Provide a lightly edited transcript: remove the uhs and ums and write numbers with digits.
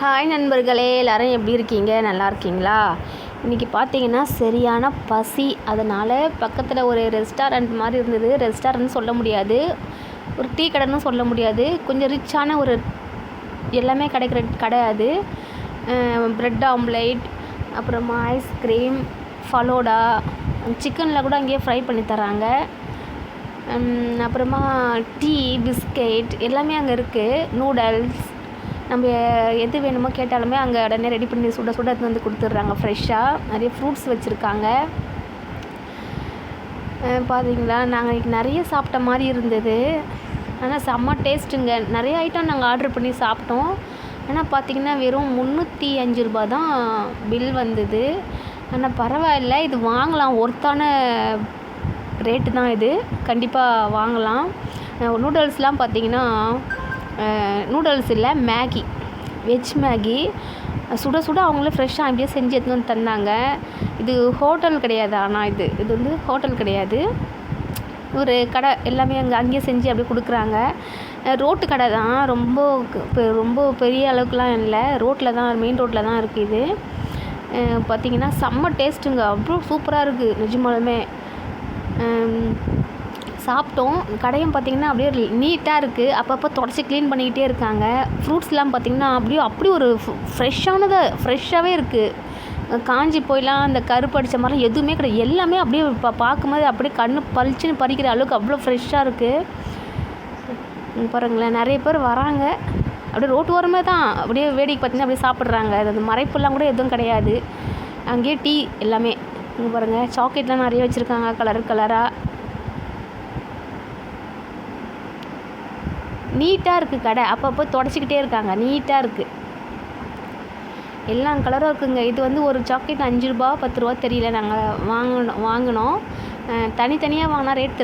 Hi நண்பர்களே, எல்லோரும் எப்படி இருக்கீங்க? நல்லா இருக்கீங்களா? இன்றைக்கி பார்த்தீங்கன்னா சரியான பசி. அதனால் பக்கத்தில் ஒரு ரெஸ்டாரண்ட் மாதிரி இருந்தது. ரெஸ்டாரண்ட் சொல்ல முடியாது, ஒரு டீ கடைன்னு சொல்ல முடியாது. கொஞ்சம் ரிச்சான ஒரு எல்லாமே கிடைக்கிற கடை அது. ப்ரெட் ஆம்லேட், அப்புறமா ஐஸ்கிரீம், ஃபலோடா, சிக்கனில் கூட அங்கேயே ஃப்ரை பண்ணி தராங்க. அப்புறமா டீ, பிஸ்கெட் எல்லாமே அங்கே இருக்குது. நூடல்ஸ், நம்ம எது வேணுமோ கேட்டாலுமே அங்கே உடனே ரெடி பண்ணி சுட சுட எடுத்து வந்து கொடுத்துட்றாங்க. ஃப்ரெஷ்ஷாக நிறைய ஃப்ரூட்ஸ் வச்சுருக்காங்க. பார்த்தீங்களா, நாங்கள் இன்றைக்கி நிறைய சாப்பிட்ட மாதிரி இருந்தது. ஆனால் செம்ம டேஸ்ட்டுங்க. நிறைய ஐட்டம் நாங்கள் ஆர்டர் பண்ணி சாப்பிட்டோம். ஆனால் பார்த்திங்கன்னா வெறும் 305 ரூபா தான் பில் வந்தது. ஆனால் பரவாயில்ல, இது வாங்கலாம், ஒர்த்தான ரேட்டு தான் இது. கண்டிப்பாக வாங்கலாம். நூடுல்ஸ்லாம் பார்த்திங்கன்னா நூடுல்ஸ் இல்லை, மேகி, வெஜ் மேகி சுட சுட அவங்களே ஃப்ரெஷ்ஷாக அப்படியே செஞ்சு எடுத்துன்னு வந்து தந்தாங்க. இது ஹோட்டல் கிடையாது. ஆனால் இது வந்து ஹோட்டல் கிடையாது, ஒரு கடை. எல்லாமே அங்கேயே செஞ்சு அப்படியே கொடுக்குறாங்க. ரோட்டு கடை தான், ரொம்ப பெரிய அளவுக்குலாம் இல்லை. ரோட்டில் தான், மெயின் ரோட்டில் தான் இருக்குது இது. பார்த்திங்கன்னா செம்ம டேஸ்ட்டுங்க, அவ்வளோ சூப்பராக இருக்குது நிஜமாலுமே. சாப்பிட்டோம். கடையும் பார்த்திங்கன்னா அப்படியே நீட்டாக இருக்குது. அப்பப்போ தொடச்சி க்ளீன் பண்ணிக்கிட்டே இருக்காங்க. ஃப்ரூட்ஸ்லாம் பார்த்திங்கன்னா அப்படி ஒரு ஃப்ரெஷ்ஷாகவே இருக்குது. காஞ்சி போயெலாம் அந்த கருப்பு அடித்த மாதிரிலாம் எதுவுமே கிடையாது. எல்லாமே அப்படியே பார்க்கும்போது அப்படியே கண்ணு பளிச்சுன்னு பறிக்கிற அளவுக்கு அவ்வளோ ஃப்ரெஷ்ஷாக இருக்குது. பாருங்களேன், நிறைய பேர் வராங்க. அப்படியே ரோட்டு ஓரமே தான் அப்படியே வேடிக்கை பார்த்திங்கன்னா அப்படியே சாப்பிட்றாங்க. அது மறைப்பெல்லாம் கூட எதுவும் கிடையாது. அங்கேயே டீ எல்லாமே. இங்கே பாருங்கள், சாக்லேட்லாம் நிறைய வச்சுருக்காங்க, கலர் கலராக. நீட்டாக இருக்குது கடை. அப்பப்போ தொடச்சிக்கிட்டே இருக்காங்க. நீட்டாக இருக்குது, எல்லா கலரும் இருக்குங்க. இது வந்து ஒரு சாக்லேட் 5 ரூபா 10 ரூபா தெரியல. நாங்கள் வாங்கினோம். தனித்தனியாக வாங்கினா ரேட்